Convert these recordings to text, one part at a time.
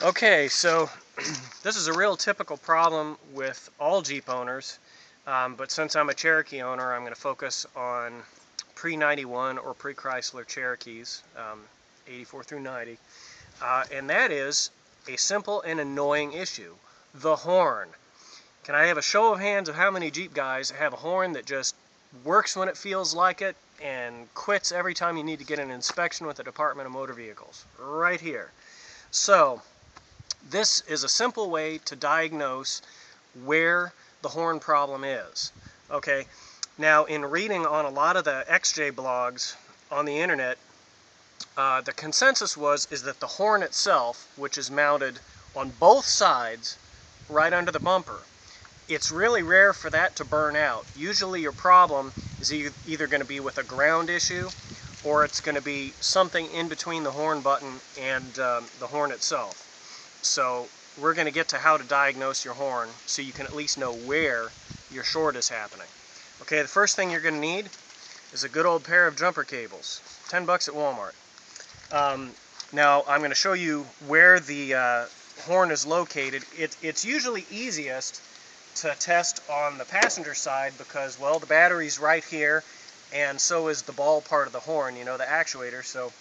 Okay, so this is a real typical problem with all Jeep owners, but since I'm a Cherokee owner, I'm going to focus on pre-91 or pre-Chrysler Cherokees, 84 through 90, and that is a simple and annoying issue: the horn. Can I have a show of hands of how many Jeep guys have a horn that just works when it feels like it and quits every time you need to get an inspection with the Department of Motor Vehicles? Right here. So this is a simple way to diagnose where the horn problem is. Okay, now in reading on a lot of the XJ blogs on the internet, the consensus is that the horn itself, which is mounted on both sides right under the bumper, it's really rare for that to burn out. Usually your problem is either going to be with a ground issue, or it's going to be something in between the horn button and the horn itself. So we're going to get to how to diagnose your horn so you can at least know where your short is happening. Okay, the first thing you're going to need is a good old pair of jumper cables. 10 bucks at Walmart. Now I'm going to show you where the horn is located. It's usually easiest to test on the passenger side because, well, the battery's right here, and so is the ball part of the horn, you know, the actuator. So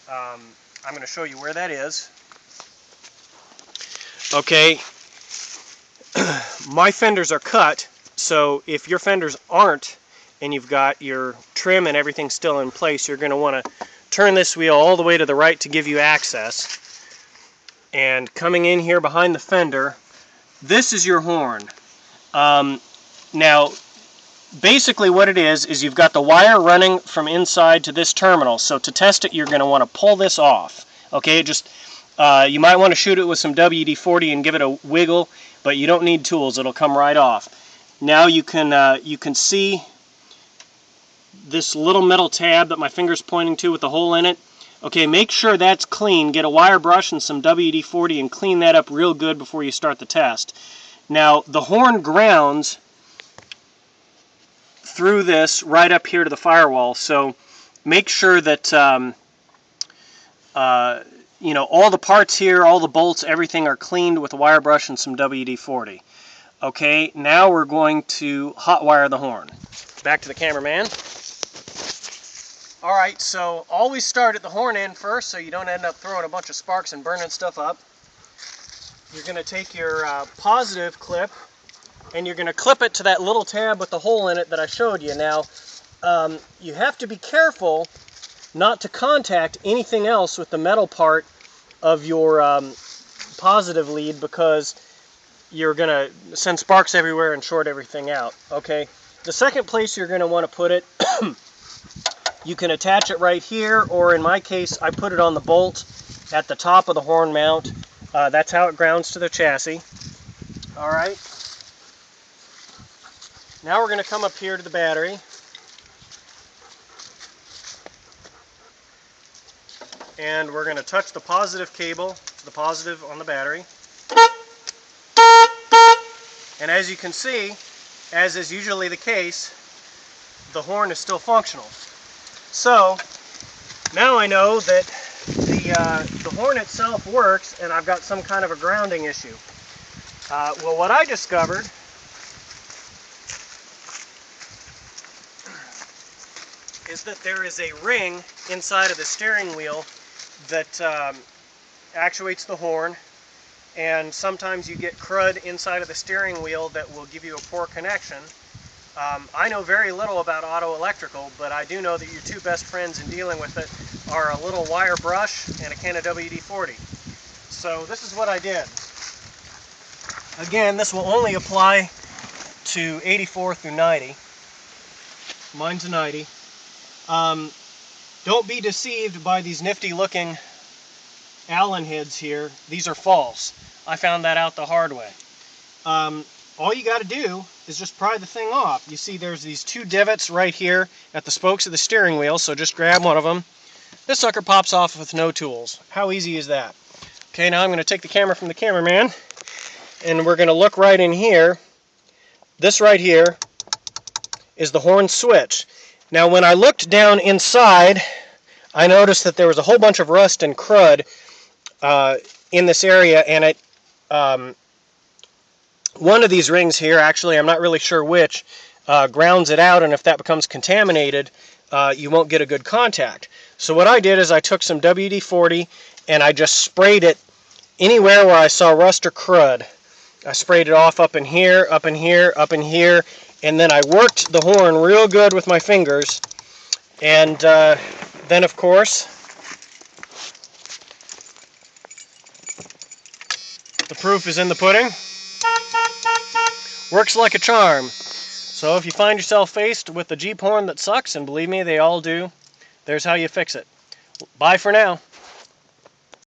I'm going to show you where that is. Okay, my fenders are cut, so if your fenders aren't and you've got your trim and everything still in place, you're going to want to turn this wheel all the way to the right to give you access. And coming in here behind the fender, this is your horn. Now, basically what it is you've got the wire running from inside to this terminal. So to test it, you're going to want to pull this off. Okay, you might want to shoot it with some WD-40 and give it a wiggle, but you don't need tools. It'll come right off. Now you can see this little metal tab that my finger's pointing to with the hole in it. Okay, make sure that's clean. Get a wire brush and some WD-40 and clean that up real good before you start the test. Now, the horn grounds through this right up here to the firewall, so make sure that you know, all the parts here, all the bolts, everything are cleaned with a wire brush and some WD-40. Okay, now we're going to hot wire the horn. Back to the cameraman. Alright, so always start at the horn end first so you don't end up throwing a bunch of sparks and burning stuff up. You're going to take your positive clip and you're going to clip it to that little tab with the hole in it that I showed you. Now, you have to be careful not to contact anything else with the metal part of your positive lead, because you're going to send sparks everywhere and short everything out. Okay, the second place you're going to want to put it, you can attach it right here, or in my case I put it on the bolt at the top of the horn mount. That's how it grounds to the chassis. Alright, now we're going to come up here to the battery. And we're going to touch the positive cable, the positive on the battery. And as you can see, as is usually the case, the horn is still functional. So now I know that the horn itself works and I've got some kind of a grounding issue. Well, what I discovered is that there is a ring inside of the steering wheel that actuates the horn, and sometimes you get crud inside of the steering wheel that will give you a poor connection. I know very little about auto electrical, but I do know that your two best friends in dealing with it are a little wire brush and a can of WD-40. So this is what I did. Again, this will only apply to 84 through 90. Mine's a 90. Don't be deceived by these nifty looking Allen heads here. These are false. I found that out the hard way. All you got to do is just pry the thing off. You see there's these two divots right here at the spokes of the steering wheel, so just grab one of them. This sucker pops off with no tools. How easy is that? Okay, now I'm going to take the camera from the cameraman and we're going to look right in here. This right here is the horn switch. Now when I looked down inside, I noticed that there was a whole bunch of rust and crud in this area, and it one of these rings here, actually, I'm not really sure which, grounds it out, and if that becomes contaminated, you won't get a good contact. So what I did is I took some WD-40 and I just sprayed it anywhere where I saw rust or crud. I sprayed it off up in here, up in here, up in here, and then I worked the horn real good with my fingers. And then, of course, the proof is in the pudding. Works like a charm. So if you find yourself faced with a Jeep horn that sucks, and believe me, they all do, there's how you fix it. Bye for now.